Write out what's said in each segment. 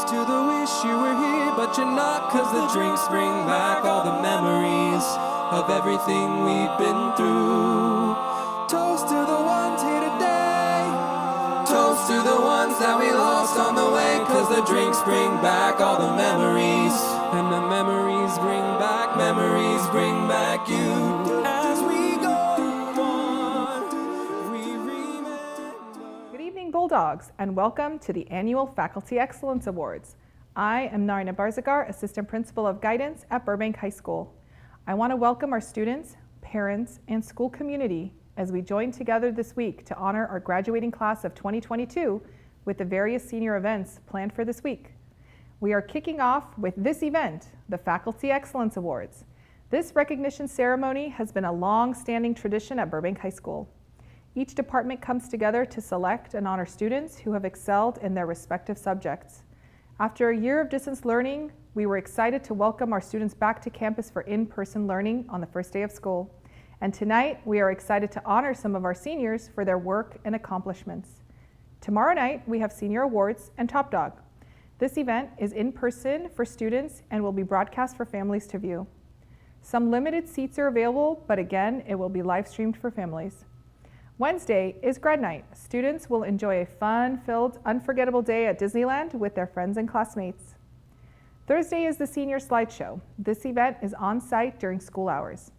to the wish you were here, but you're not, 'cause the drinks bring back all the memories of everything we've been through. Toast to the ones here today. Toast to the ones that we lost on the way, 'cause the drinks bring back all the memories. And the memories bring back you. As we go on, we remember. Good evening, Bulldogs, and welcome to the annual Faculty Excellence Awards. I am Narina Barzagar, Assistant Principal of Guidance at Burbank High School. I want to welcome our students, parents, and school community as we join together this week to honor our graduating class of 2022 with the various senior events planned for this week. We are kicking off with this event, the Faculty Excellence Awards. This recognition ceremony has been a long-standing tradition at Burbank High School. Each department comes together to select and honor students who have excelled in their respective subjects. After a year of distance learning, we were excited to welcome our students back to campus for in-person learning on the first day of school. And tonight, we are excited to honor some of our seniors for their work and accomplishments. Tomorrow night, we have Senior Awards and Top Dog. This event is in person for students and will be broadcast for families to view. Some limited seats are available, but again, it will be live streamed for families. Wednesday is grad night. Students will enjoy a fun-filled, unforgettable day at Disneyland with their friends and classmates. Thursday is the senior slideshow. This event is on site during school hours.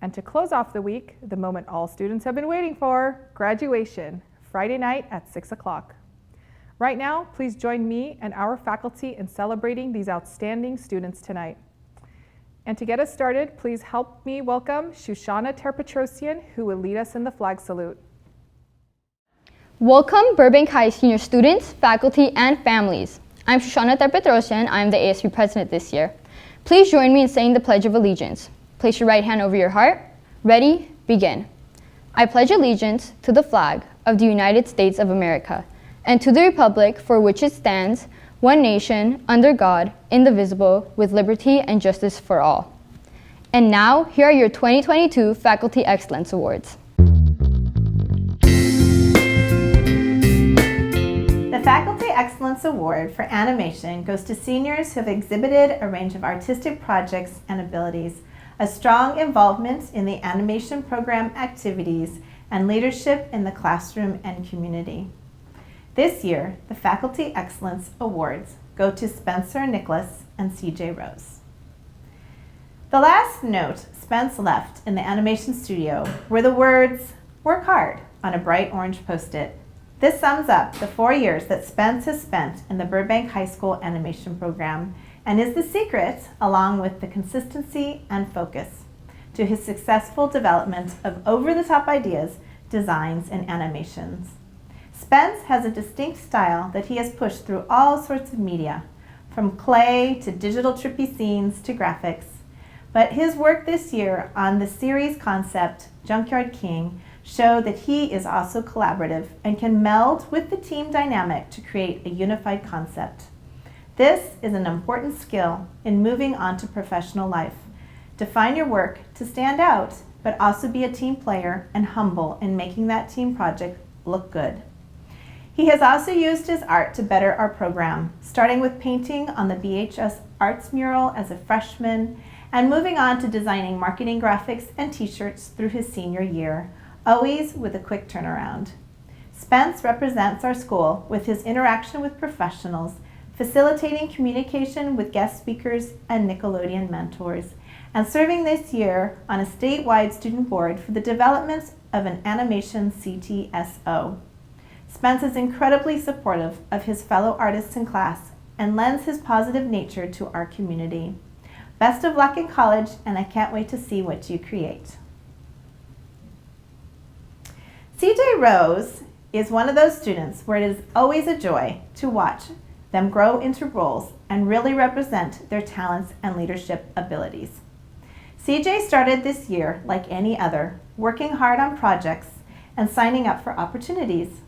And to close off the week, the moment all students have been waiting for, graduation, Friday night at 6 o'clock. Right now, please join me and our faculty in celebrating these outstanding students tonight. And to get us started, please help me welcome Shoshana Terpetrosian, who will lead us in the flag salute. Welcome Burbank High senior students, faculty, and families. I'm Shoshana Terpetrosian. I'm the ASU president this year. Please join me in saying the Pledge of Allegiance. Place your right hand over your heart. Ready, begin. I pledge allegiance to the flag of the United States of America and to the republic for which it stands, one nation, under God, indivisible, with liberty and justice for all. And now, here are your 2022 Faculty Excellence Awards. The Faculty Excellence Award for Animation goes to seniors who have exhibited a range of artistic projects and abilities, a strong involvement in the animation program activities, and leadership in the classroom and community. This year, the Faculty Excellence Awards go to Spencer Nicklaus and CJ Rose. The last note Spence left in the animation studio were the words, "Work hard," on a bright orange Post-it. This sums up the 4 years that Spence has spent in the Burbank High School animation program and is the secret, along with the consistency and focus, to his successful development of over-the-top ideas, designs, and animations. Spence has a distinct style that he has pushed through all sorts of media, from clay to digital trippy scenes to graphics. But his work this year on the series concept, Junkyard King, showed that he is also collaborative and can meld with the team dynamic to create a unified concept. This is an important skill in moving on to professional life. Define your work to stand out, but also be a team player and humble in making that team project look good. He has also used his art to better our program, starting with painting on the BHS Arts mural as a freshman and moving on to designing marketing graphics and t-shirts through his senior year, always with a quick turnaround. Spence represents our school with his interaction with professionals, facilitating communication with guest speakers and Nickelodeon mentors, and serving this year on a statewide student board for the development of an animation CTSO. Spence is incredibly supportive of his fellow artists in class and lends his positive nature to our community. Best of luck in college, and I can't wait to see what you create. CJ Rose is one of those students where it is always a joy to watch them grow into roles and really represent their talents and leadership abilities. CJ started this year like any other, working hard on projects and signing up for opportunities.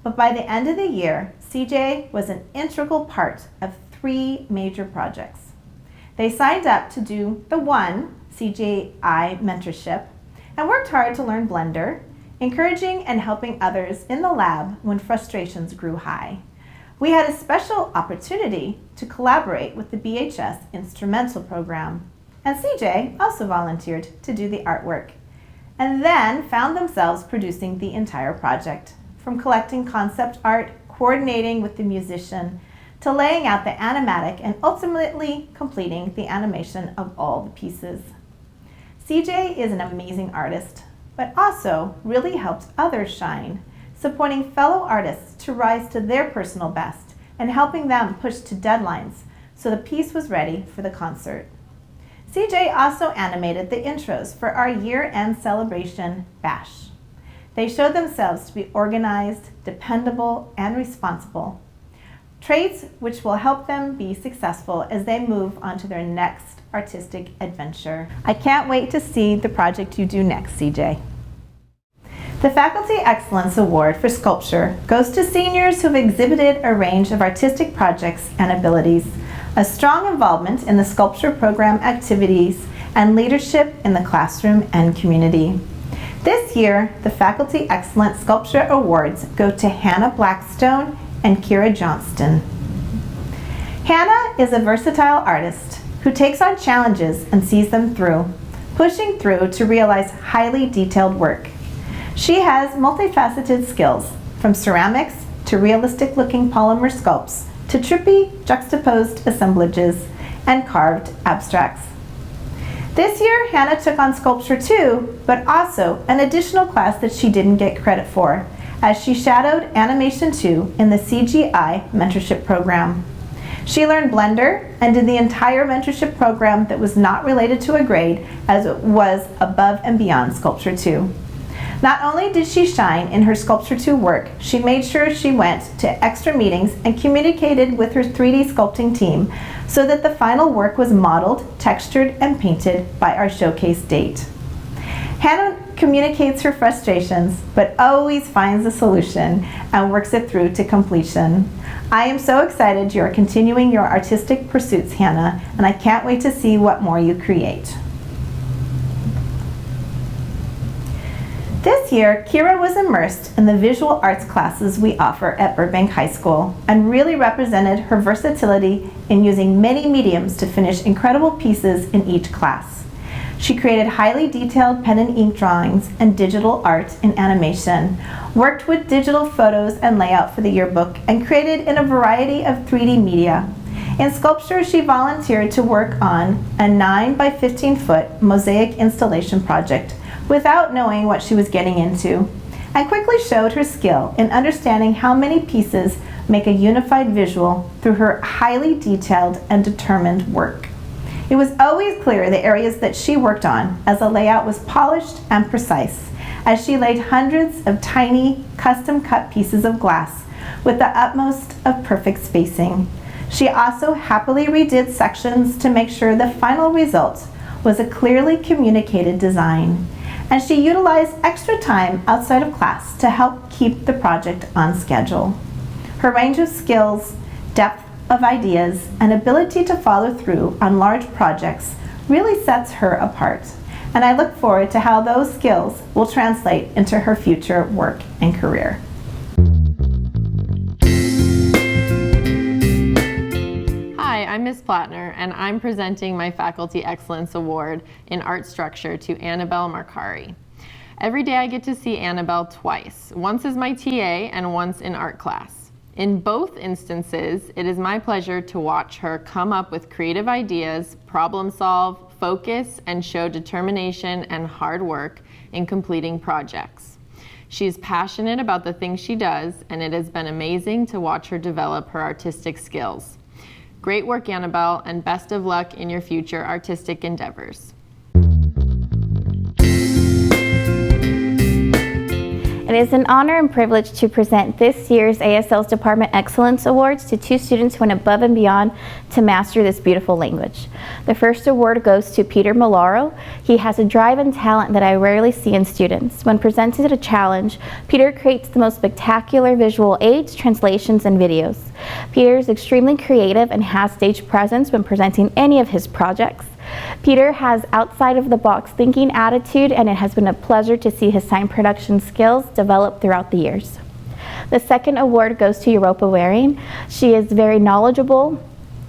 But by the end of the year, CJ was an integral part of 3 major projects. They signed up to do the one CJI mentorship and worked hard to learn Blender, encouraging and helping others in the lab when frustrations grew high. We had a special opportunity to collaborate with the BHS instrumental program, and CJ also volunteered to do the artwork, and then found themselves producing the entire project, from collecting concept art, coordinating with the musician, to laying out the animatic and ultimately completing the animation of all the pieces. CJ is an amazing artist, but also really helped others shine, supporting fellow artists to rise to their personal best and helping them push to deadlines so the piece was ready for the concert. CJ also animated the intros for our year-end celebration, Bash. They showed themselves to be organized, dependable, and responsible, traits which will help them be successful as they move on to their next artistic adventure. I can't wait to see the project you do next, CJ. The Faculty Excellence Award for Sculpture goes to seniors who have exhibited a range of artistic projects and abilities, a strong involvement in the sculpture program activities, and leadership in the classroom and community. This year, the Faculty Excellence Sculpture Awards go to Hannah Blackstone and Kiara Johnston. Hannah is a versatile artist who takes on challenges and sees them through, pushing through to realize highly detailed work. She has multifaceted skills, from ceramics to realistic-looking polymer sculpts to trippy juxtaposed assemblages and carved abstracts. This year, Hannah took on sculpture too, but also an additional class that she didn't get credit for, as she shadowed Animation 2 in the CGI mentorship program. She learned Blender and did the entire mentorship program that was not related to a grade, as it was above and beyond Sculpture 2. Not only did she shine in her Sculpture 2 work, she made sure she went to extra meetings and communicated with her 3D sculpting team so that the final work was modeled, textured, and painted by our showcase date. Hannah communicates her frustrations, but always finds a solution and works it through to completion. I am so excited you are continuing your artistic pursuits, Hannah, and I can't wait to see what more you create. This year, Kiara was immersed in the visual arts classes we offer at Burbank High School and really represented her versatility in using many mediums to finish incredible pieces in each class. She created highly detailed pen and ink drawings and digital art in animation, worked with digital photos and layout for the yearbook, and created in a variety of 3D media. In sculpture, she volunteered to work on a 9 by 15 foot mosaic installation project without knowing what she was getting into, and quickly showed her skill in understanding how many pieces make a unified visual through her highly detailed and determined work. It was always clear the areas that she worked on, as the layout was polished and precise, as she laid hundreds of tiny, custom-cut pieces of glass with the utmost of perfect spacing. She also happily redid sections to make sure the final result was a clearly communicated design, and she utilized extra time outside of class to help keep the project on schedule. Her range of skills, depth of ideas, and ability to follow through on large projects really sets her apart, and I look forward to how those skills will translate into her future work and career. Hi, I'm Ms. Plattner, and I'm presenting my Faculty Excellence Award in Art Structure to Anabel Markari. Every day I get to see Anabel twice, once as my TA and once in art class. In both instances, it is my pleasure to watch her come up with creative ideas, problem solve, focus, and show determination and hard work in completing projects. She's passionate about the things she does, and it has been amazing to watch her develop her artistic skills. Great work, Anabel, and best of luck in your future artistic endeavors. It is an honor and privilege to present this year's ASL's Department Excellence Awards to two students who went above and beyond to master this beautiful language. The first award goes to Peter Molaro. He has a drive and talent that I rarely see in students. When presented a challenge, Peter creates the most spectacular visual aids, translations, and videos. Peter is extremely creative and has stage presence when presenting any of his projects. Peter has outside-of-the-box thinking attitude, and it has been a pleasure to see his sign production skills develop throughout the years. The second award goes to Europa Wareing. She is very knowledgeable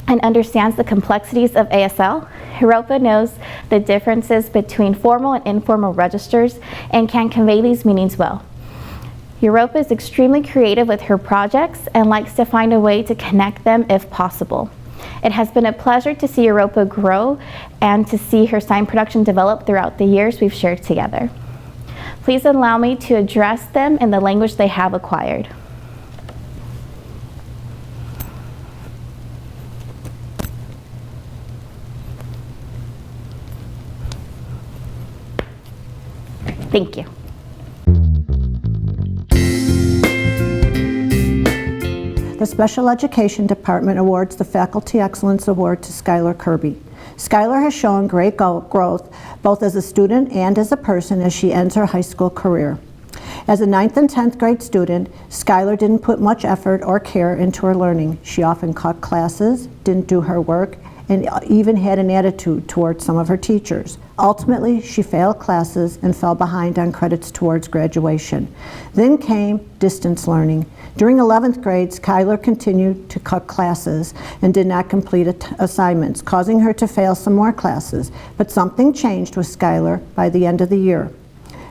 and understands the complexities of ASL. Europa knows the differences between formal and informal registers and can convey these meanings well. Europa is extremely creative with her projects and likes to find a way to connect them if possible. It has been a pleasure to see Europa grow and to see her sign production develop throughout the years we've shared together. Please allow me to address them in the language they have acquired. Thank you. The Special Education Department awards the Faculty Excellence Award to Skylar Kirby. Skylar has shown great growth both as a student and as a person as she ends her high school career. As a 9th and 10th grade student, Skylar didn't put much effort or care into her learning. She often cut classes, didn't do her work, and even had an attitude towards some of her teachers. Ultimately, she failed classes and fell behind on credits towards graduation. Then came distance learning. During 11th grade, Skylar continued to cut classes and did not complete assignments, causing her to fail some more classes. But something changed with Skylar by the end of the year.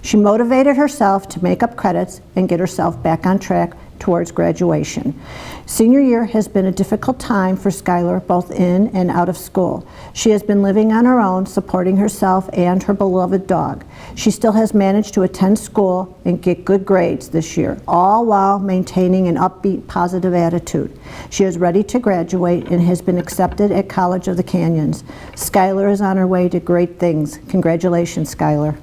She motivated herself to make up credits and get herself back on track towards graduation. Senior year has been a difficult time for Skylar, both in and out of school. She has been living on her own, supporting herself and her beloved dog. She still has managed to attend school and get good grades this year, all while maintaining an upbeat, positive attitude. She is ready to graduate and has been accepted at College of the Canyons. Skylar is on her way to great things. Congratulations, Skylar.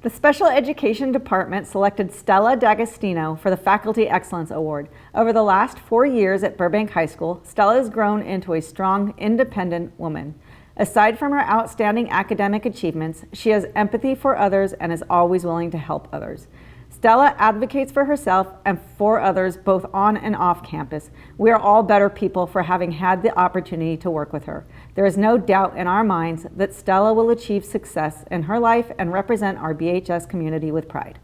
The Special Education Department selected Stella Dagestino for the Faculty Excellence Award. Over the last 4 years at Burbank High School, Stella has grown into a strong, independent woman. Aside from her outstanding academic achievements, she has empathy for others and is always willing to help others. Stella advocates for herself and for others both on and off campus. We are all better people for having had the opportunity to work with her. There is no doubt in our minds that Stella will achieve success in her life and represent our BHS community with pride.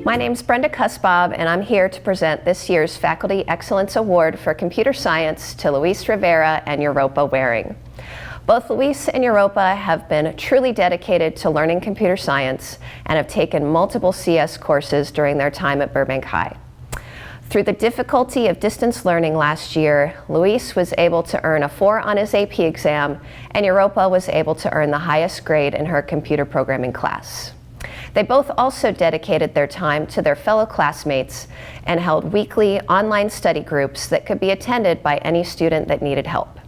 My name's Brenda Cussbob, and I'm here to present this year's Faculty Excellence Award for Computer Science to Luis Rivera and Europa Wareing. Both Luis and Europa have been truly dedicated to learning computer science and have taken multiple CS courses during their time at Burbank High. Through the difficulty of distance learning last year, Luis was able to earn a 4 on his AP exam, and Europa was able to earn the highest grade in her computer programming class. They both also dedicated their time to their fellow classmates and held weekly online study groups that could be attended by any student that needed help.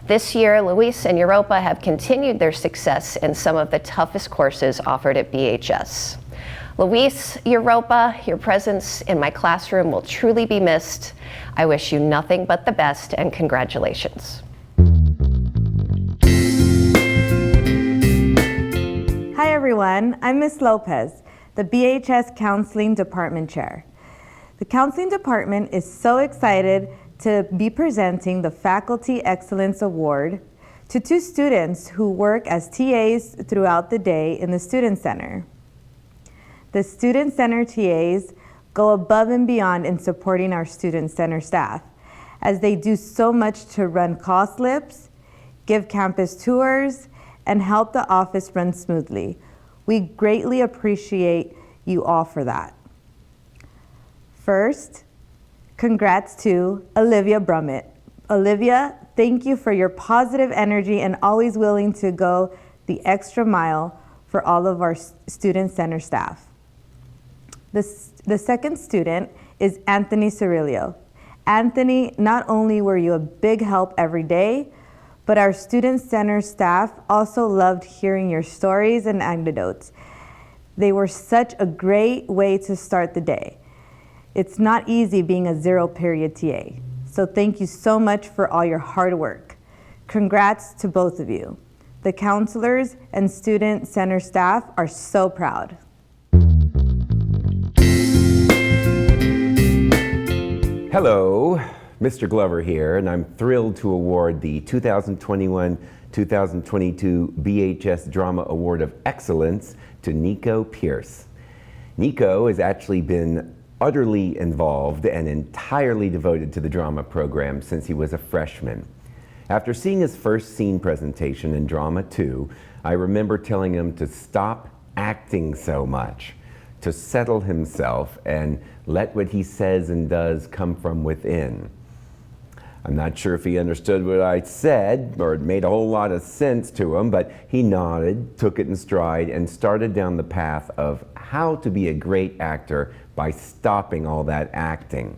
This year, Luis and Europa have continued their success in some of the toughest courses offered at BHS. Luis, Europa, your presence in my classroom will truly be missed. I wish you nothing but the best and congratulations. Hi everyone, I'm Ms. Lopez, the BHS Counseling Department Chair. The Counseling Department is so excited to be presenting the Faculty Excellence Award to 2 students who work as TAs throughout the day in the Student Center. The Student Center TAs go above and beyond in supporting our Student Center staff, as they do so much to run call slips, give campus tours, and help the office run smoothly. We greatly appreciate you all for that. First, congrats to Olivia Brumit. Olivia, thank you for your positive energy and always willing to go the extra mile for all of our Student Center staff. The second student is Anthony Cirillo. Anthony, not only were you a big help every day, but our Student Center staff also loved hearing your stories and anecdotes. They were such a great way to start the day. It's not easy being a 0-period TA, so thank you so much for all your hard work. Congrats to both of you. The counselors and Student Center staff are so proud. Hello, Mr. Glover here, and I'm thrilled to award the 2021 2022 BHS Drama Award of Excellence to Nicolas Pierce. Nico has actually been utterly involved and entirely devoted to the drama program since he was a freshman. After seeing his first scene presentation in Drama 2, I remember telling him to stop acting so much, to settle himself and let what he says and does come from within. I'm not sure if he understood what I said or it made a whole lot of sense to him, but he nodded, took it in stride, and started down the path of how to be a great actor by stopping all that acting.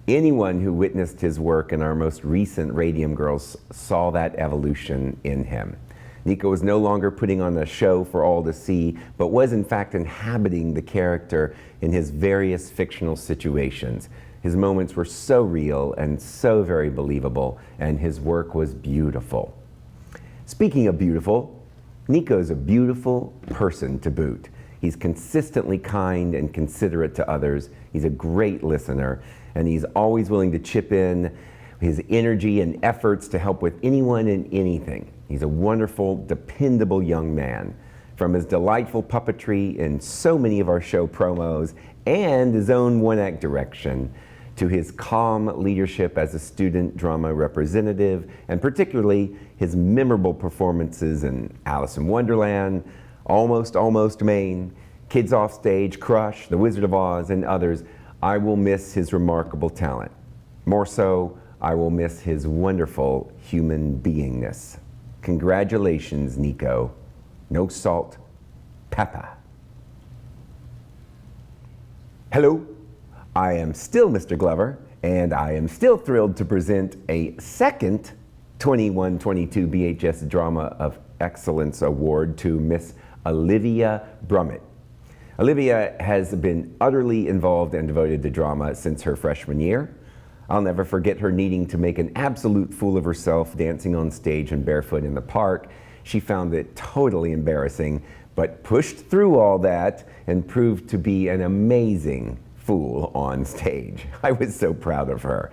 Anyone who witnessed his work in our most recent Radium Girls saw that evolution in him. Nico was no longer putting on a show for all to see, but was in fact inhabiting the character in his various fictional situations. His moments were so real and so very believable, and his work was beautiful. Speaking of beautiful, Nico's a beautiful person to boot. He's consistently kind and considerate to others. He's a great listener, and he's always willing to chip in his energy and efforts to help with anyone and anything. He's a wonderful, dependable young man. From his delightful puppetry in so many of our show promos and his own one-act direction, to his calm leadership as a student drama representative, and particularly his memorable performances in Alice in Wonderland, Almost Maine, Kids Off Stage, Crush, The Wizard of Oz, and others, I will miss his remarkable talent. More so, I will miss his wonderful human beingness. Congratulations, Nico. No salt, pepper. Hello, I am still Mr. Glover, and I am still thrilled to present a second 21-22 BHS Drama of Excellence Award to Miss Olivia Brumit. Olivia has been utterly involved and devoted to drama since her freshman year. I'll never forget her needing to make an absolute fool of herself dancing on stage and barefoot in the park. She found it totally embarrassing, but pushed through all that and proved to be an amazing fool on stage. I was so proud of her.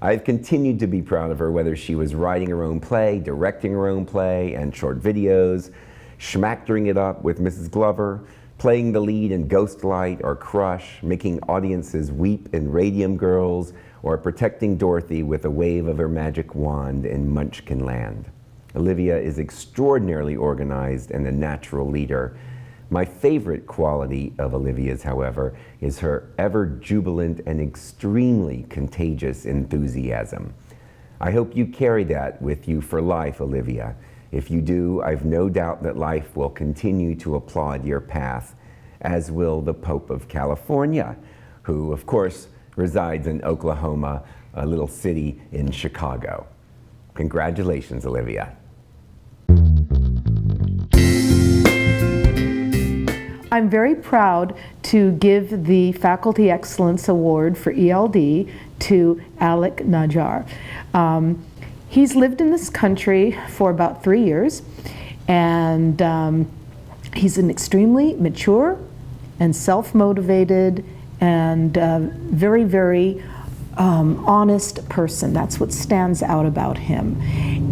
I've continued to be proud of her, whether she was writing her own play, directing her own play and short videos, schmactering it up with Mrs. Glover, playing the lead in Ghostlight or Crush, making audiences weep in Radium Girls, or protecting Dorothy with a wave of her magic wand in Munchkinland. Olivia is extraordinarily organized and a natural leader. My favorite quality of Olivia's, however, is her ever-jubilant and extremely contagious enthusiasm. I hope you carry that with you for life, Olivia. If you do, I've no doubt that life will continue to applaud your path, as will the Pope of California, who, of course, resides in Oklahoma, a little city in Chicago. Congratulations, Olivia. I'm very proud to give the Faculty Excellence Award for ELD to Alek Najjar. He's lived in this country for about 3 years, and he's an extremely mature and self-motivated and very, very honest person. That's what stands out about him.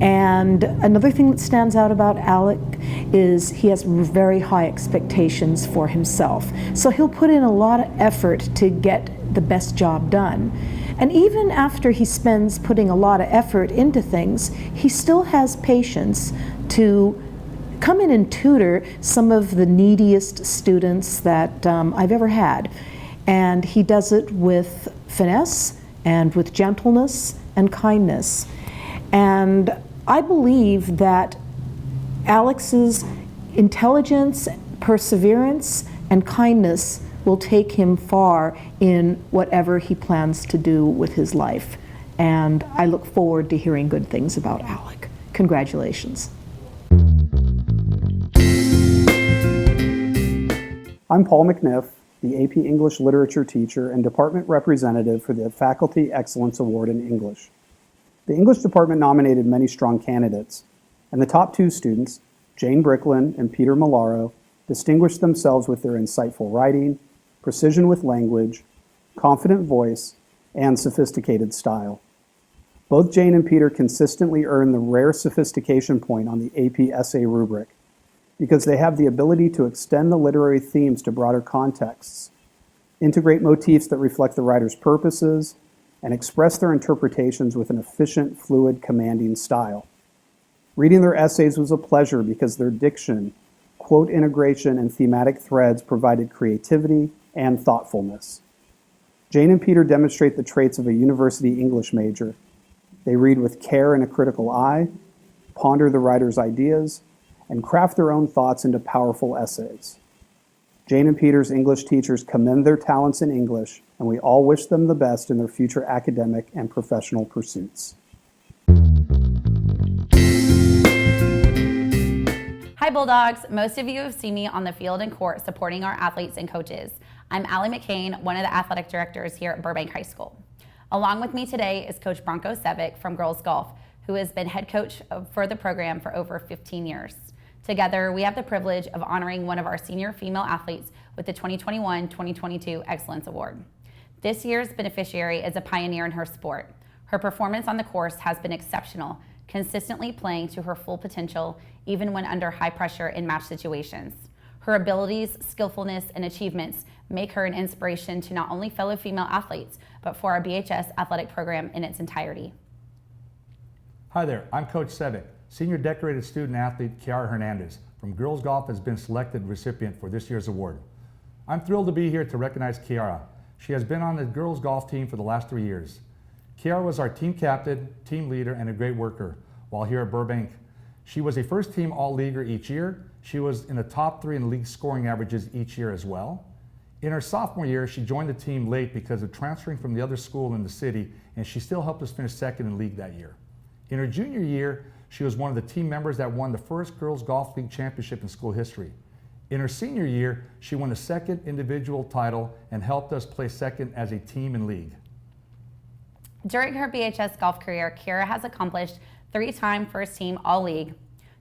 And another thing that stands out about Alek is he has very high expectations for himself. So he'll put in a lot of effort to get the best job done. And even after he spends putting a lot of effort into things, he still has patience to come in and tutor some of the neediest students that I've ever had. And he does it with finesse and with gentleness and kindness. And I believe that Alex's intelligence, perseverance, and kindness will take him far in whatever he plans to do with his life. And I look forward to hearing good things about Alek. Congratulations. I'm Paul McNiff, the AP English Literature teacher and department representative for the Faculty Excellence Award in English. The English department nominated many strong candidates, and the top two students, Jane Bricklin and Peter Molaro, distinguished themselves with their insightful writing, precision with language, confident voice, and sophisticated style. Both Jane and Peter consistently earn the rare sophistication point on the AP essay rubric because they have the ability to extend the literary themes to broader contexts, integrate motifs that reflect the writer's purposes, and express their interpretations with an efficient, fluid, commanding style. Reading their essays was a pleasure because their diction, quote integration, and thematic threads provided creativity and thoughtfulness. Jane and Peter demonstrate the traits of a university English major. They read with care and a critical eye, ponder the writer's ideas, and craft their own thoughts into powerful essays. Jane and Peter's English teachers commend their talents in English, and we all wish them the best in their future academic and professional pursuits. Hi Bulldogs, most of you have seen me on the field and court supporting our athletes and coaches. I'm Allie McCain, one of the athletic directors here at Burbank High School. Along with me today is Coach Bronco Sevic from Girls Golf, who has been head coach for the program for over 15 years. Together, we have the privilege of honoring one of our senior female athletes with the 2021-2022 Excellence Award. This year's beneficiary is a pioneer in her sport. Her performance on the course has been exceptional, consistently playing to her full potential, even when under high pressure in match situations. Her abilities, skillfulness, and achievements make her an inspiration to not only fellow female athletes, but for our BHS athletic program in its entirety. Hi there, I'm Coach Sevic. Senior decorated student athlete Kiara Hernandez from Girls Golf has been selected recipient for this year's award. I'm thrilled to be here to recognize Kiara. She has been on the girls golf team for the last 3 years. Kiara was our team captain, team leader, and a great worker while here at Burbank. She was a first team all-leaguer each year. She was in the top 3 in the league scoring averages each year as well. In her sophomore year, she joined the team late because of transferring from the other school in the city, and she still helped us finish second in league that year. In her junior year, she was one of the team members that won the first Girls Golf League championship in school history. In her senior year, she won the second individual title and helped us play second as a team in league. During her BHS golf career, Kiara has accomplished 3-time first team all-league,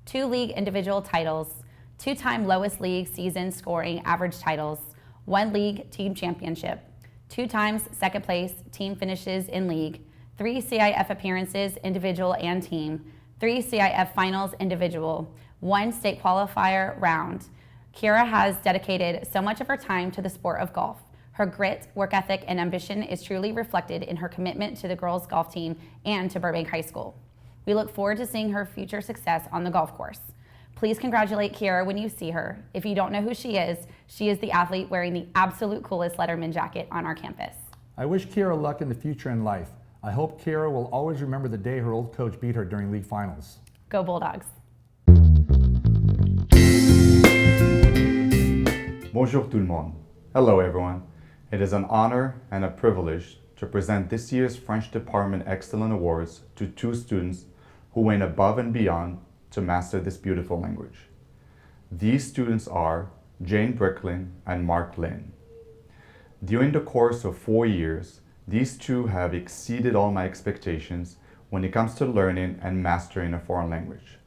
2 league individual titles, 2-time lowest league season scoring average titles, 1 league team championship, 2 times second place team finishes in league, 3 CIF appearances individual and team, 3 CIF finals individual, 1 state qualifier round. Kiara has dedicated so much of her time to the sport of golf. Her grit, work ethic, and ambition is truly reflected in her commitment to the girls' golf team and to Burbank High School. We look forward to seeing her future success on the golf course. Please congratulate Kiara when you see her. If you don't know who she is the athlete wearing the absolute coolest Letterman jacket on our campus. I wish Kiara luck in the future in life. I hope Kiara will always remember the day her old coach beat her during league finals. Go Bulldogs. Bonjour tout le monde. Hello everyone. It is an honor and a privilege to present this year's French Department Excellence Awards to 2 students who went above and beyond to master this beautiful language. These students are Jane Bricklin and Mark Lynn. During the course of 4 years, these 2 have exceeded all my expectations when it comes to learning and mastering a foreign language.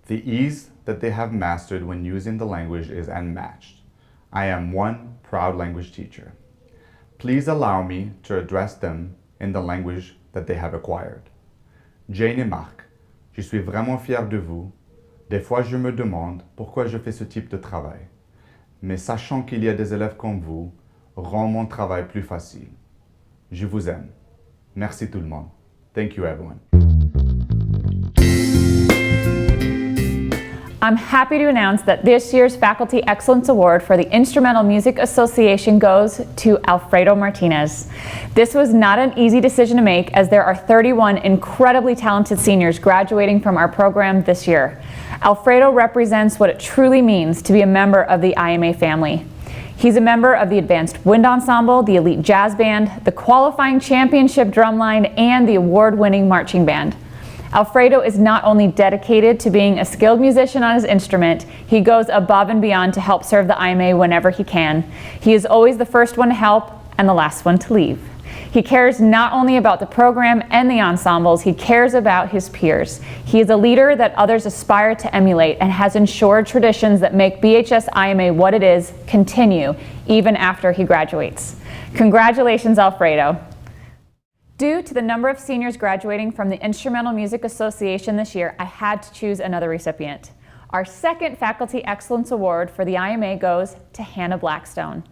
The ease that they have mastered when using the language is unmatched. I am one proud language teacher. Please allow me to address them in the language that they have acquired. Jane et Marc, je suis vraiment fier de vous. Des fois, je me demande pourquoi je fais ce type de travail. Mais sachant qu'il y a des élèves comme vous, rend mon travail plus facile. Je vous aime. Merci tout le monde. Thank you everyone. I'm happy to announce that this year's Faculty Excellence Award for the Instrumental Music Association goes to Alfredo Martinez. This was not an easy decision to make as there are 31 incredibly talented seniors graduating from our program this year. Alfredo represents what it truly means to be a member of the IMA family. He's a member of the Advanced Wind Ensemble, the Elite Jazz Band, the Qualifying Championship Drumline, and the award-winning Marching Band. Alfredo is not only dedicated to being a skilled musician on his instrument, he goes above and beyond to help serve the IMA whenever he can. He is always the first one to help and the last one to leave. He cares not only about the program and the ensembles, he cares about his peers. He is a leader that others aspire to emulate and has ensured traditions that make BHS IMA what it is continue even after he graduates. Congratulations, Alfredo. Due to the number of seniors graduating from the Instrumental Music Association this year, I had to choose another recipient. Our second Faculty Excellence Award for the IMA goes to Hannah Blackstone.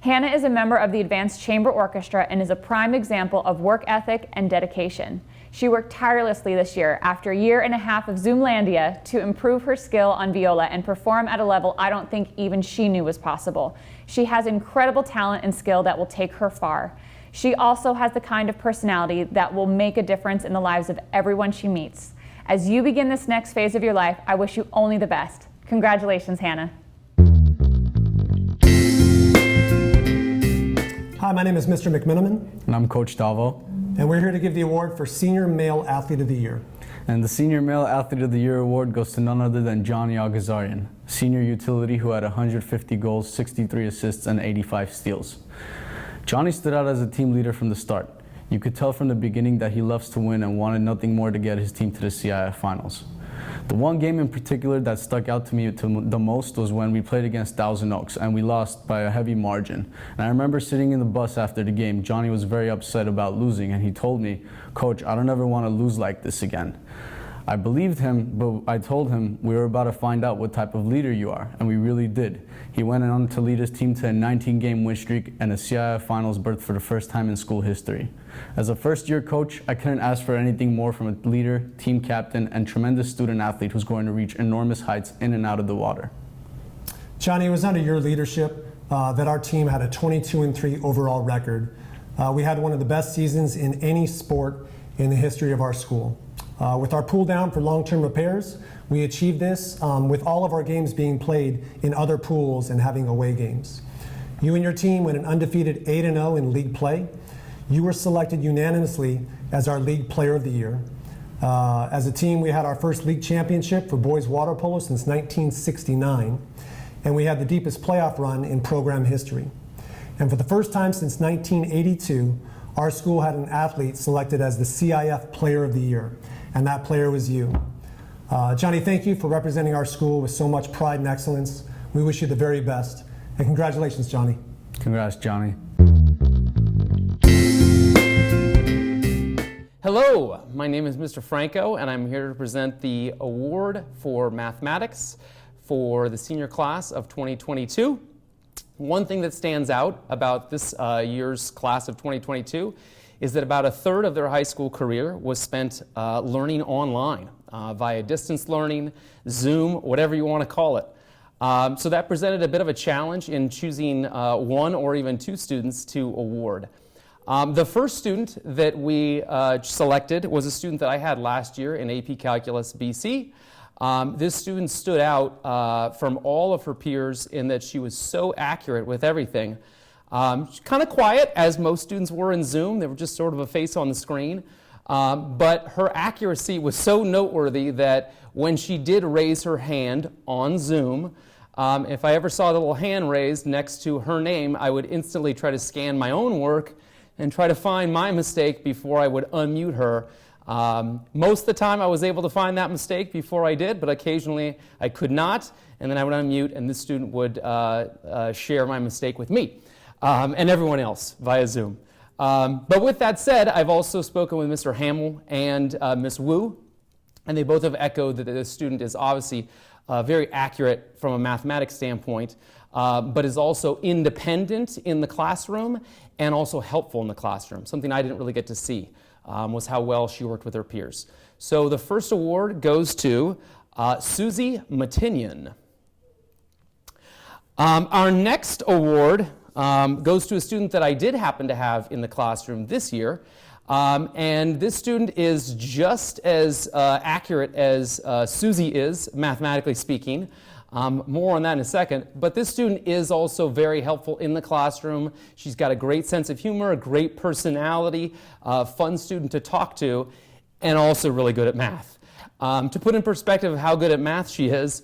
Hannah is a member of the Advanced Chamber Orchestra and is a prime example of work ethic and dedication. She worked tirelessly this year after a year and a half of Zoomlandia to improve her skill on viola and perform at a level I don't think even she knew was possible. She has incredible talent and skill that will take her far. She also has the kind of personality that will make a difference in the lives of everyone she meets. As you begin this next phase of your life, I wish you only the best. Congratulations, Hannah. Hi, my name is Mr. McMiniman. And I'm Coach Davo. And we're here to give the award for Senior Male Athlete of the Year. And the Senior Male Athlete of the Year award goes to none other than Johnny Agazaryan, senior utility who had 150 goals, 63 assists, and 85 steals. Johnny stood out as a team leader from the start. You could tell from the beginning that he loves to win and wanted nothing more to get his team to the CIF finals. The one game in particular that stuck out to me the most was when we played against Thousand Oaks and we lost by a heavy margin. And I remember sitting in the bus after the game. Johnny was very upset about losing and he told me, "Coach, I don't ever want to lose like this again." I believed him, but I told him we were about to find out what type of leader you are, and we really did. He went on to lead his team to a 19-game win streak and a CIF finals berth for the first time in school history. As a first-year coach, I couldn't ask for anything more from a leader, team captain, and tremendous student athlete who's going to reach enormous heights in and out of the water. Johnny, it was under your leadership that our team had a 22-3 overall record. We had one of the best seasons in any sport in the history of our school. With our pull down for long-term repairs, we achieved this with all of our games being played in other pools and having away games. You and your team went an undefeated 8-0 in league play. You were selected unanimously as our league player of the year. As a team, we had our first league championship for boys water polo since 1969, and we had the deepest playoff run in program history. And for the first time since 1982, our school had an athlete selected as the CIF Player of the Year, and that player was you. Johnny, thank you for representing our school with so much pride and excellence. We wish you the very best, and congratulations, Johnny. Congrats, Johnny. Hello, my name is Mr. Franco, and I'm here to present the award for mathematics for the senior class of 2022. One thing that stands out about this year's class of 2022 is that about a third of their high school career was spent learning online via distance learning, Zoom, whatever you want to call it. So that presented a bit of a challenge in choosing one or even two students to award. The first student that we selected was a student that I had last year in AP Calculus BC. This student stood out from all of her peers in that she was so accurate with everything. She's kind of quiet, as most students were in Zoom. They were just sort of a face on the screen. But her accuracy was so noteworthy that when she did raise her hand on Zoom, if I ever saw the little hand raised next to her name, I would instantly try to scan my own work and try to find my mistake before I would unmute her. Most of the time I was able to find that mistake before I did, but occasionally I could not, and then I would unmute and this student would share my mistake with me and everyone else via Zoom. But with that said, I've also spoken with Mr. Hamill and Ms. Wu, and they both have echoed that this student is obviously very accurate from a mathematics standpoint, but is also independent in the classroom and also helpful in the classroom. Something I didn't really get to see was how well she worked with her peers. So the first award goes to Suzy Matinyan. Our next award goes to a student that I did happen to have in the classroom this year. And this student is just as accurate as Suzy is, mathematically speaking. More on that in a second. But this student is also very helpful in the classroom. She's got a great sense of humor, a great personality, fun student to talk to, and also really good at math. To put in perspective how good at math she is,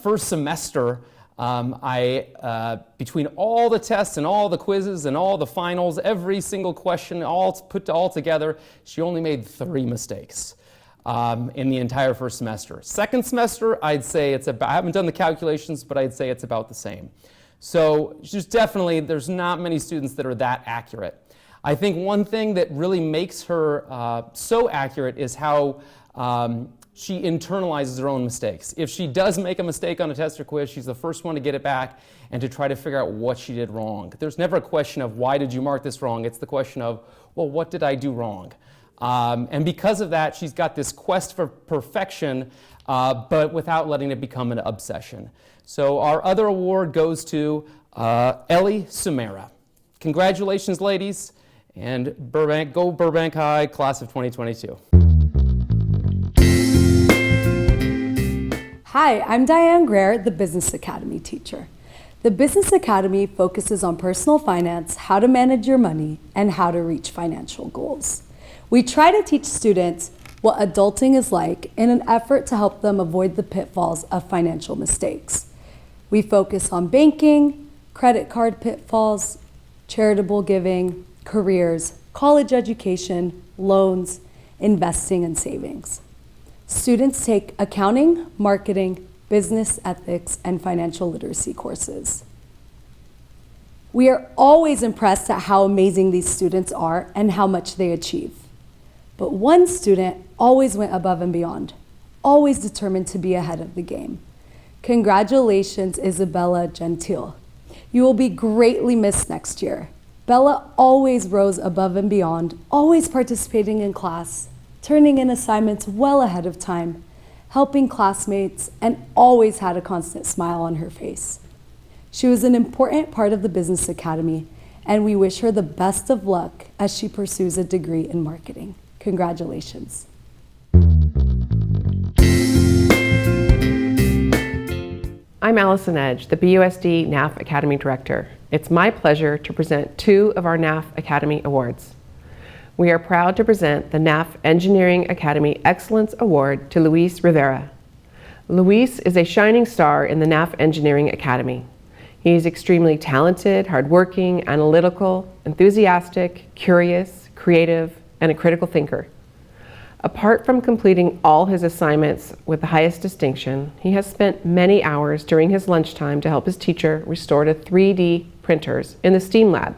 first semester, between all the tests and all the quizzes and all the finals, every single question all put all together, she only made 3 mistakes in the entire first semester. Second semester, I'd say it's about, I haven't done the calculations, but I'd say it's about the same. So just definitely, there's not many students that are that accurate. I think one thing that really makes her so accurate is how she internalizes her own mistakes. If she does make a mistake on a test or quiz, she's the first one to get it back and to try to figure out what she did wrong. There's never a question of why did you mark this wrong? It's the question of, well, what did I do wrong? And because of that, she's got this quest for perfection, but without letting it become an obsession. So our other award goes to Ellie Sumera. Congratulations, ladies, and Burbank, go Burbank High, class of 2022. Hi, I'm Diane Greer, the Business Academy teacher. The Business Academy focuses on personal finance, how to manage your money, and how to reach financial goals. We try to teach students what adulting is like in an effort to help them avoid the pitfalls of financial mistakes. We focus on banking, credit card pitfalls, charitable giving, careers, college education, loans, investing, and savings. Students take accounting, marketing, business ethics, and financial literacy courses. We are always impressed at how amazing these students are and how much they achieve. But one student always went above and beyond, always determined to be ahead of the game. Congratulations, Isabella Gentile. You will be greatly missed next year. Bella always rose above and beyond, always participating in class, turning in assignments well ahead of time, helping classmates, and always had a constant smile on her face. She was an important part of the Business Academy, and we wish her the best of luck as she pursues a degree in marketing. Congratulations. I'm Allison Edge, the BUSD NAF Academy Director. It's my pleasure to present 2 of our NAF Academy Awards. We are proud to present the NAF Engineering Academy Excellence Award to Luis Rivera. Luis is a shining star in the NAF Engineering Academy. He is extremely talented, hardworking, analytical, enthusiastic, curious, creative, and a critical thinker. Apart from completing all his assignments with the highest distinction, he has spent many hours during his lunchtime to help his teacher restore to 3D printers in the STEAM lab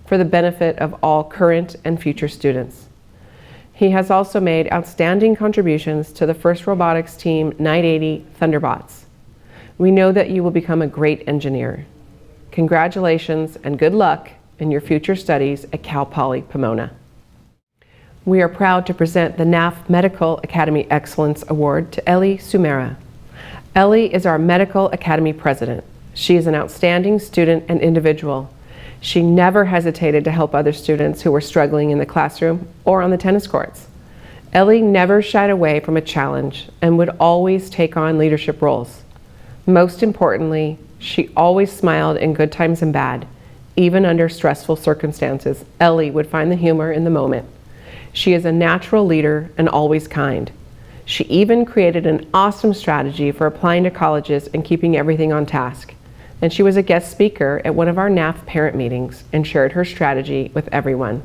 for the benefit of all current and future students. He has also made outstanding contributions to the First Robotics Team 980 Thunderbots. We know that you will become a great engineer. Congratulations and good luck in your future studies at Cal Poly Pomona. We are proud to present the NAF Medical Academy Excellence Award to Ellie Sumera. Ellie is our Medical Academy President. She is an outstanding student and individual. She never hesitated to help other students who were struggling in the classroom or on the tennis courts. Ellie never shied away from a challenge and would always take on leadership roles. Most importantly, she always smiled in good times and bad. Even under stressful circumstances, Ellie would find the humor in the moment. She is a natural leader and always kind. She even created an awesome strategy for applying to colleges and keeping everything on task. And she was a guest speaker at one of our NAF parent meetings and shared her strategy with everyone.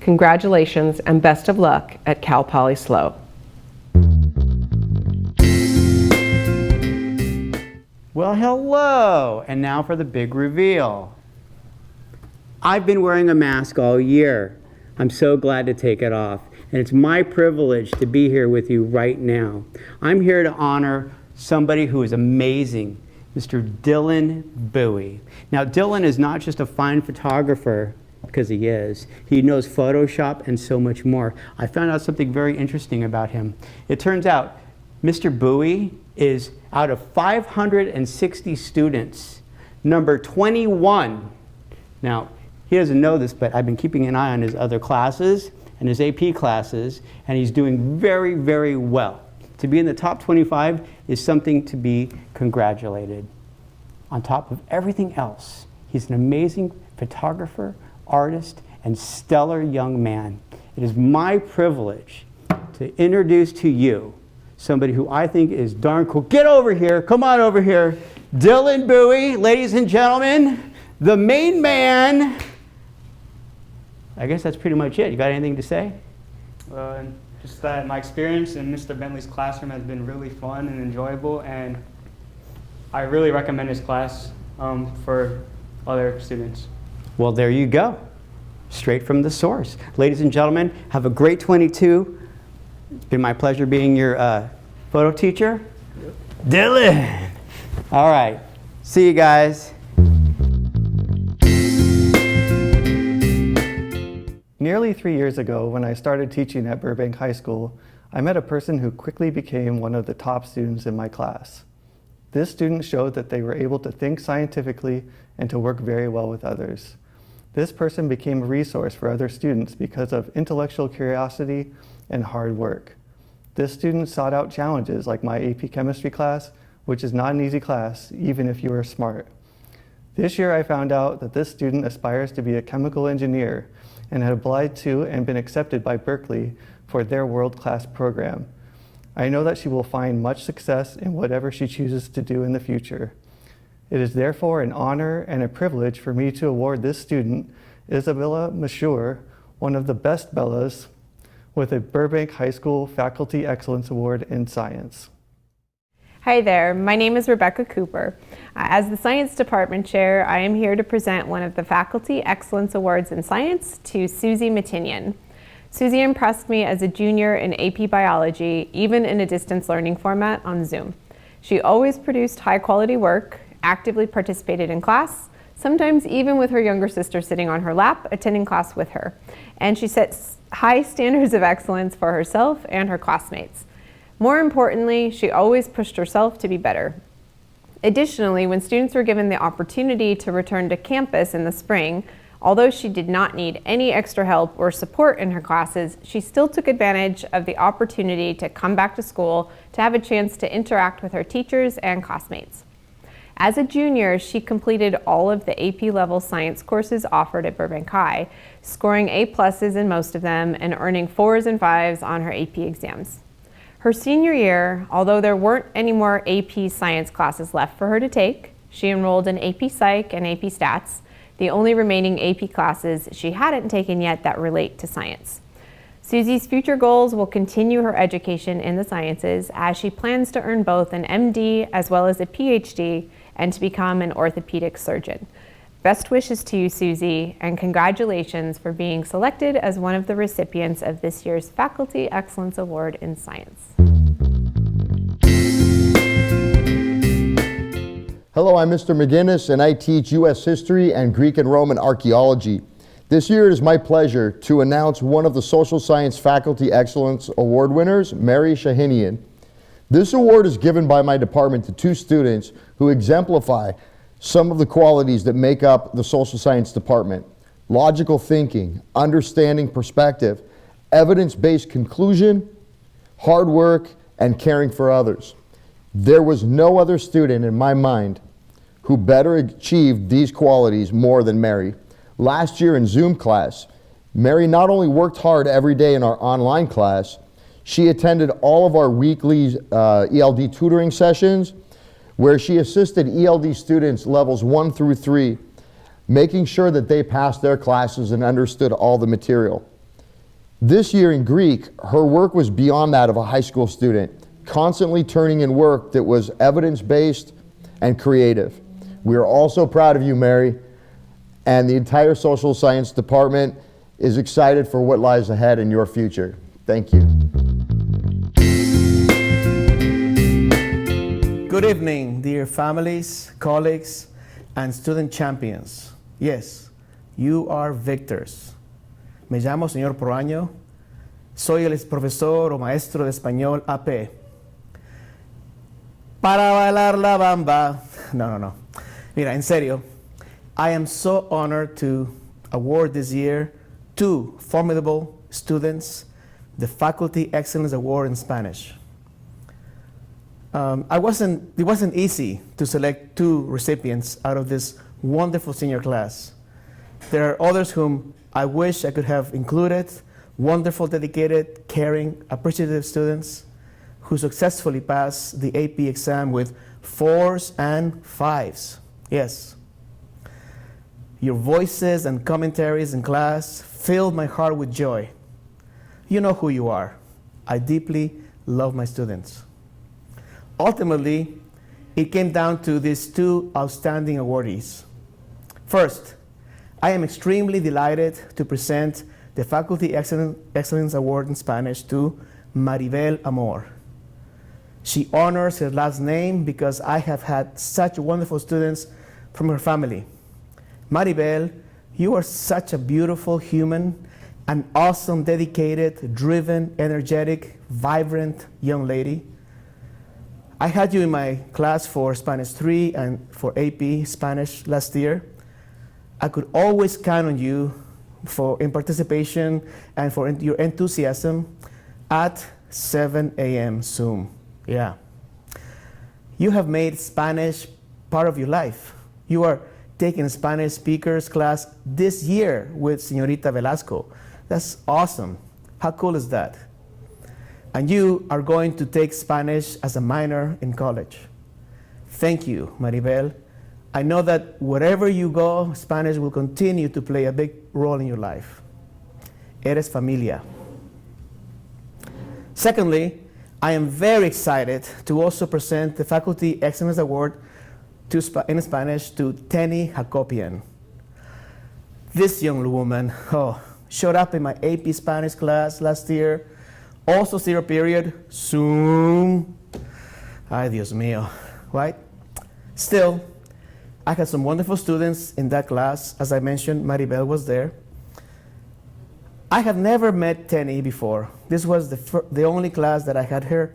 Congratulations and best of luck at Cal Poly SLO. Well, hello, and now for the big reveal. I've been wearing a mask all year. I'm so glad to take it off, and it's my privilege to be here with you right now. I'm here to honor somebody who is amazing, Mr. Dylan Bowie. Now, Dylan is not just a fine photographer, because he is. He knows Photoshop and so much more. I found out something very interesting about him. It turns out Mr. Bowie is, out of 560 students, number 21. Now, he doesn't know this, but I've been keeping an eye on his other classes and his AP classes, and he's doing very, very well. To be in the top 25 is something to be congratulated. On top of everything else, he's an amazing photographer, artist, and stellar young man. It is my privilege to introduce to you somebody who I think is darn cool. Get over here, come on over here. Dylan Bowie, ladies and gentlemen, the main man. I guess that's pretty much it. You got anything to say? Just that my experience in Mr. Bentley's classroom has been really fun and enjoyable, and I really recommend his class for other students. Well, there you go. straight from the source. Ladies and gentlemen, have a great 22. It's been my pleasure being your photo teacher. Yep. Dylan! All right, see you guys. Nearly 3 years ago, when I started teaching at Burbank High School, I met a person who quickly became one of the top students in my class. This student showed that they were able to think scientifically and to work very well with others. This person became a resource for other students because of intellectual curiosity and hard work. This student sought out challenges like my AP Chemistry class, which is not an easy class, even if you are smart. This year I found out that this student aspires to be a chemical engineer and had applied to and been accepted by Berkeley for their world-class program. I know that she will find much success in whatever she chooses to do in the future. It is therefore an honor and a privilege for me to award this student, Isabella Gentile, one of the best Bellas, with a Burbank High School Faculty Excellence Award in Science. Hi there, my name is Rebecca Cooper. As the Science Department Chair, I am here to present one of the Faculty Excellence Awards in Science to Suzy Matinyan. Suzy impressed me as a junior in AP Biology, even in a distance learning format on Zoom. She always produced high quality work, actively participated in class, sometimes even with her younger sister sitting on her lap, attending class with her. And she sets high standards of excellence for herself and her classmates. More importantly, she always pushed herself to be better. Additionally, when students were given the opportunity to return to campus in the spring, although she did not need any extra help or support in her classes, she still took advantage of the opportunity to come back to school to have a chance to interact with her teachers and classmates. As a junior, she completed all of the AP level science courses offered at Burbank High, scoring A+ in most of them and earning 4s and 5s on her AP exams. Her senior year, although there weren't any more AP science classes left for her to take, she enrolled in AP Psych and AP Stats, the only remaining AP classes she hadn't taken yet that relate to science. Suzy's future goals will continue her education in the sciences as she plans to earn both an MD as well as a PhD and to become an orthopedic surgeon. Best wishes to you, Suzy, and congratulations for being selected as one of the recipients of this year's Faculty Excellence Award in Science. Hello, I'm Mr. McGinnis, and I teach U.S. History and Greek and Roman Archaeology. This year it is my pleasure to announce one of the Social Science Faculty Excellence Award winners, Mary Shahinyan. This award is given by my department to 2 students who exemplify some of the qualities that make up the social science department: logical thinking, understanding perspective, evidence-based conclusion, hard work, and caring for others. There was no other student in my mind who better achieved these qualities more than Mary. Last year in Zoom class, Mary not only worked hard every day in our online class, she attended all of our weekly ELD tutoring sessions, where she assisted ELD students levels 1 through 3, making sure that they passed their classes and understood all the material. This year in Greek, her work was beyond that of a high school student, constantly turning in work that was evidence-based and creative. We are also proud of you, Mary, and the entire social science department is excited for what lies ahead in your future. Thank you. Good evening, dear families, colleagues, and student champions. Yes, you are victors. Me llamo señor Proaño. Soy el profesor o maestro de español AP. Para bailar la bamba. No. Mira, en serio, I am so honored to award this year 2 formidable students the Faculty Excellence Award in Spanish. It wasn't easy to select 2 recipients out of this wonderful senior class. There are others whom I wish I could have included, wonderful, dedicated, caring, appreciative students who successfully passed the AP exam with 4s and 5s. Yes. Your voices and commentaries in class filled my heart with joy. You know who you are. I deeply love my students. Ultimately, it came down to these 2 outstanding awardees. First, I am extremely delighted to present the Faculty Excellence Award in Spanish to Maribelle Amour. She honors her last name because I have had such wonderful students from her family. Maribelle, you are such a beautiful human, an awesome, dedicated, driven, energetic, vibrant young lady. I had you in my class for Spanish 3 and for AP Spanish last year. I could always count on you in participation and for your enthusiasm at 7 a.m. Zoom. Yeah. You have made Spanish part of your life. You are taking a Spanish speakers class this year with Señorita Velasco. That's awesome. How cool is that? And you are going to take Spanish as a minor in college. Thank you, Maribel. I know that wherever you go, Spanish will continue to play a big role in your life. Eres familia. Secondly, I am very excited to also present the Faculty Excellence Award in Spanish to Teny Hacopian. This young woman showed up in my AP Spanish class last year, also 0 period, Zoom. Ay, Dios mío, right? Still, I had some wonderful students in that class. As I mentioned, Maribel was there. I had never met Teny before. This was the only class that I had her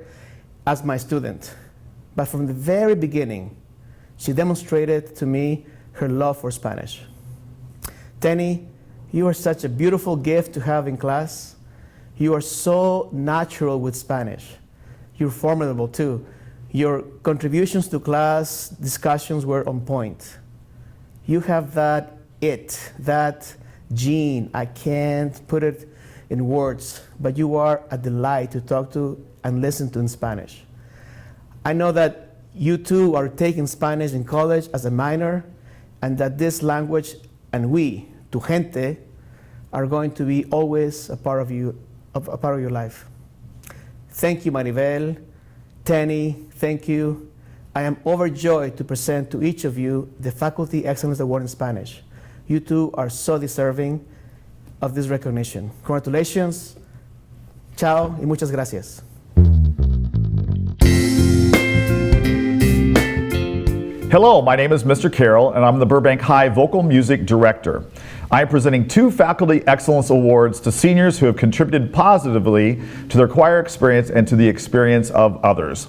as my student. But from the very beginning, she demonstrated to me her love for Spanish. Teny, you are such a beautiful gift to have in class. You are so natural with Spanish. You're formidable too. Your contributions to class discussions were on point. You have that gene. I can't put it in words, but you are a delight to talk to and listen to in Spanish. I know that you too are taking Spanish in college as a minor, and that this language and we, tu gente, are going to be always a part of your life. Thank you, Maribel. Teny, thank you. I am overjoyed to present to each of you the Faculty Excellence Award in Spanish. You two are so deserving of this recognition. Congratulations. Chao y muchas gracias. Hello, my name is Mr. Carroll, and I'm the Burbank High Vocal Music Director. I am presenting 2 Faculty Excellence Awards to seniors who have contributed positively to their choir experience and to the experience of others.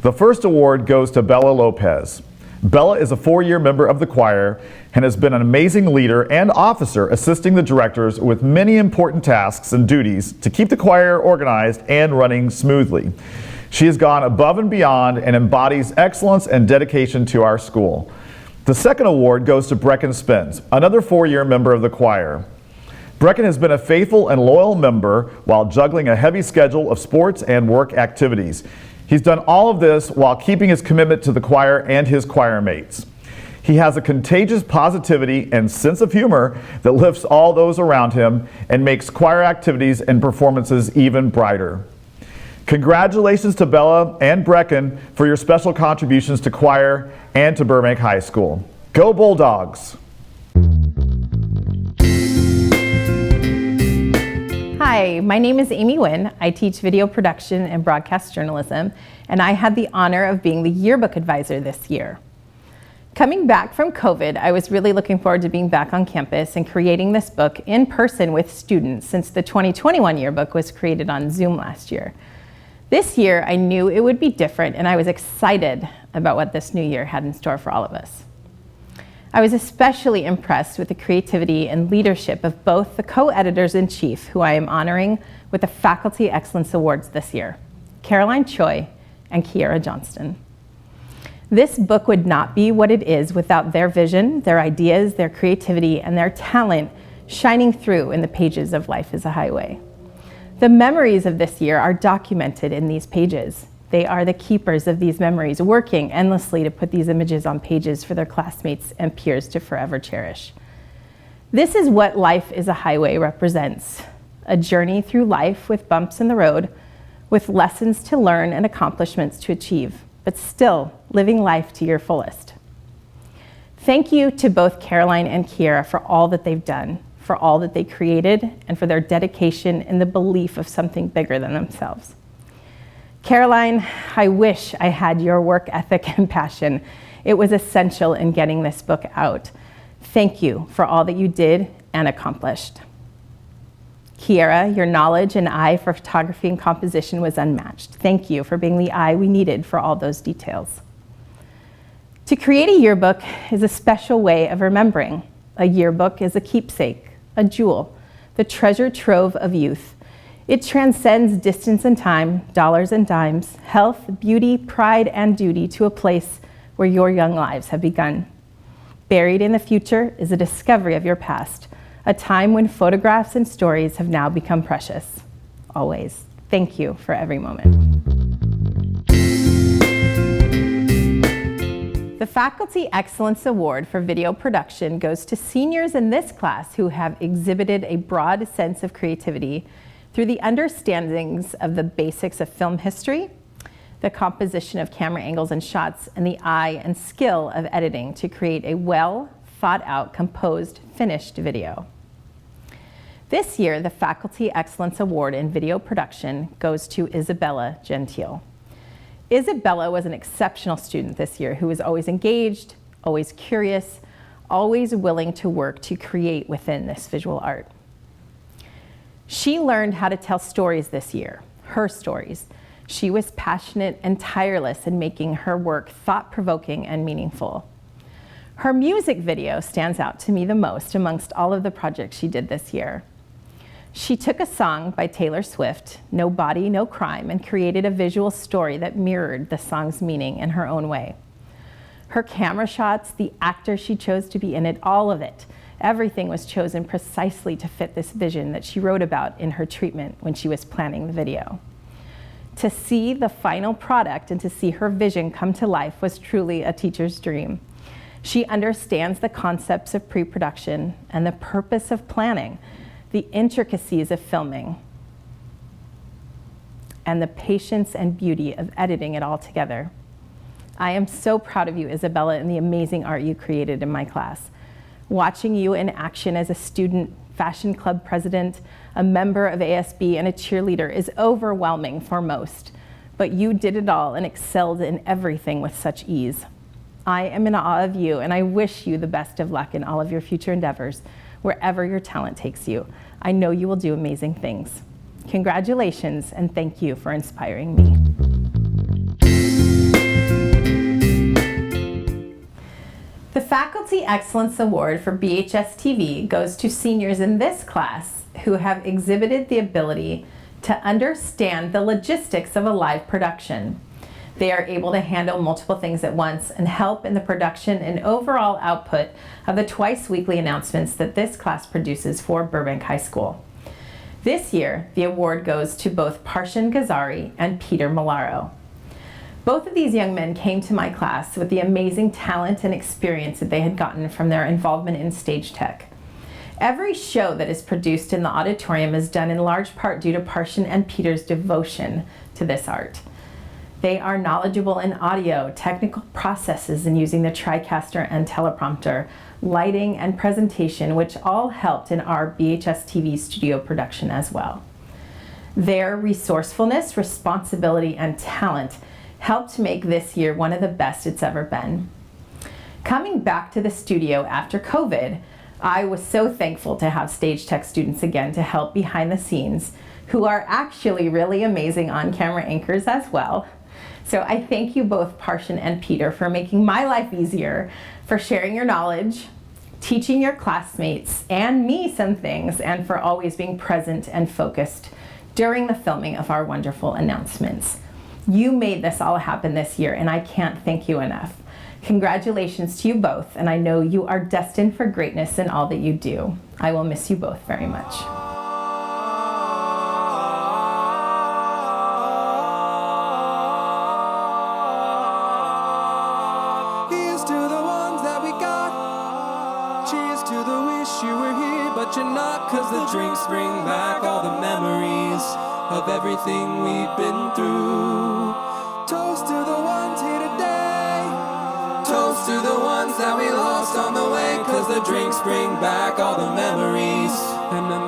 The first award goes to Bella Lopez. Bella is a 4-year member of the choir and has been an amazing leader and officer assisting the directors with many important tasks and duties to keep the choir organized and running smoothly. She has gone above and beyond and embodies excellence and dedication to our school. The second award goes to Brecken Spence, another 4-year member of the choir. Brecken has been a faithful and loyal member while juggling a heavy schedule of sports and work activities. He's done all of this while keeping his commitment to the choir and his choir mates. He has a contagious positivity and sense of humor that lifts all those around him and makes choir activities and performances even brighter. Congratulations to Bella and Brecken for your special contributions to choir and to Burbank High School. Go Bulldogs! Hi, my name is Amy Nguyen. I teach video production and broadcast journalism, and I had the honor of being the yearbook advisor this year. Coming back from COVID, I was really looking forward to being back on campus and creating this book in person with students, since the 2021 yearbook was created on Zoom last year. This year, I knew it would be different, and I was excited about what this new year had in store for all of us. I was especially impressed with the creativity and leadership of both the co-editors-in-chief, who I am honoring with the Faculty Excellence Awards this year, Caroline Choi and Kiara Johnston. This book would not be what it is without their vision, their ideas, their creativity, and their talent shining through in the pages of Life is a Highway. The memories of this year are documented in these pages. They are the keepers of these memories, working endlessly to put these images on pages for their classmates and peers to forever cherish. This is what Life is a Highway represents: a journey through life with bumps in the road, with lessons to learn and accomplishments to achieve, but still living life to your fullest. Thank you to both Caroline and Kiara for all that they've done, for all that they created, and for their dedication and the belief of something bigger than themselves. Caroline, I wish I had your work ethic and passion. It was essential in getting this book out. Thank you for all that you did and accomplished. Kiara, your knowledge and eye for photography and composition was unmatched. Thank you for being the eye we needed for all those details. To create a yearbook is a special way of remembering. A yearbook is a keepsake, a jewel, the treasure trove of youth. It transcends distance and time, dollars and dimes, health, beauty, pride, and duty to a place where your young lives have begun. Buried in the future is a discovery of your past, a time when photographs and stories have now become precious. Always. Thank you for every moment. The Faculty Excellence Award for Video Production goes to seniors in this class who have exhibited a broad sense of creativity through the understandings of the basics of film history, the composition of camera angles and shots, and the eye and skill of editing to create a well thought out, composed, finished video. This year, the Faculty Excellence Award in Video Production goes to Isabella Gentile. Isabella was an exceptional student this year who was always engaged, always curious, always willing to work to create within this visual art. She learned how to tell stories this year, her stories. She was passionate and tireless in making her work thought-provoking and meaningful. Her music video stands out to me the most amongst all of the projects she did this year. She took a song by Taylor Swift, No Body, No Crime, and created a visual story that mirrored the song's meaning in her own way. Her camera shots, the actor she chose to be in it, all of it, everything was chosen precisely to fit this vision that she wrote about in her treatment when she was planning the video. To see the final product and to see her vision come to life was truly a teacher's dream. She understands the concepts of pre-production and the purpose of planning, the intricacies of filming, and the patience and beauty of editing it all together. I am so proud of you, Isabella, and the amazing art you created in my class. Watching you in action as a student, fashion club president, a member of ASB, and a cheerleader is overwhelming for most, but you did it all and excelled in everything with such ease. I am in awe of you, and I wish you the best of luck in all of your future endeavors, wherever your talent takes you. I know you will do amazing things. Congratulations, and thank you for inspiring me. The Faculty Excellence Award for BHS-TV goes to seniors in this class who have exhibited the ability to understand the logistics of a live production. They are able to handle multiple things at once and help in the production and overall output of the twice-weekly announcements that this class produces for Burbank High School. This year, the award goes to both Parshan Gazari and Peter Molaro. Both of these young men came to my class with the amazing talent and experience that they had gotten from their involvement in stage tech. Every show that is produced in the auditorium is done in large part due to Parshan and Peter's devotion to this art. They are knowledgeable in audio, technical processes in using the TriCaster and teleprompter, lighting and presentation, which all helped in our BHS-TV studio production as well. Their resourcefulness, responsibility, and talent helped make this year one of the best it's ever been. Coming back to the studio after COVID, I was so thankful to have stage tech students again to help behind the scenes, who are actually really amazing on-camera anchors as well. So I thank you both, Parshan and Peter, for making my life easier, for sharing your knowledge, teaching your classmates and me some things, and for always being present and focused during the filming of our wonderful announcements. You made this all happen this year, and I can't thank you enough. Congratulations to you both, and I know you are destined for greatness in all that you do. I will miss you both very much. Here's to the ones that we got. Cheers to the wish you were here, but you're not, 'cause the drinks bring back all the memories of everything we've been through. Toast to the ones here today. Toast to the ones that we lost on the way, 'cause the drinks bring back all the memories. And the